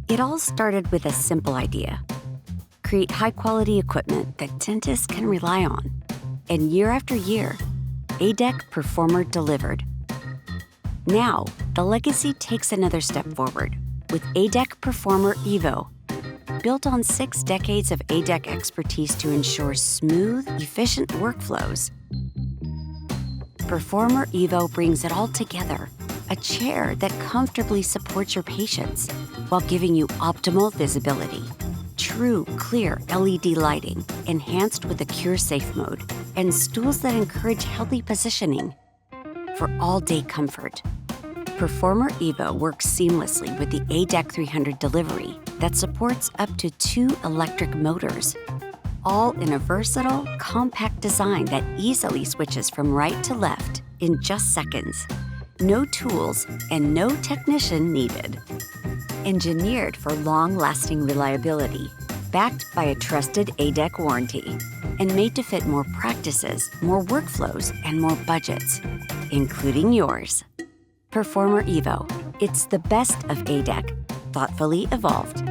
It all started with a simple idea: create high-quality equipment that dentists can rely on. And year after year, A-dec Performer delivered. Now, the legacy takes another step forward with A-dec Performer eVo, built on 6 decades of A-dec expertise to ensure smooth, efficient workflows. Performer eVo brings it all together: a chair that comfortably supports your patients while giving you optimal visibility, true, clear LED lighting enhanced with the Cure Safe mode, and stools that encourage healthy positioning for all-day comfort. Performer eVo works seamlessly with the A-dec 300 delivery that supports up to 2 electric motors, all in a versatile, compact design that easily switches from right to left in just seconds. No tools and no technician needed. Engineered for long-lasting reliability, backed by a trusted A-dec warranty, and made to fit more practices, more workflows, and more budgets, including yours. Performer eVo. It's the best of A-dec, thoughtfully evolved.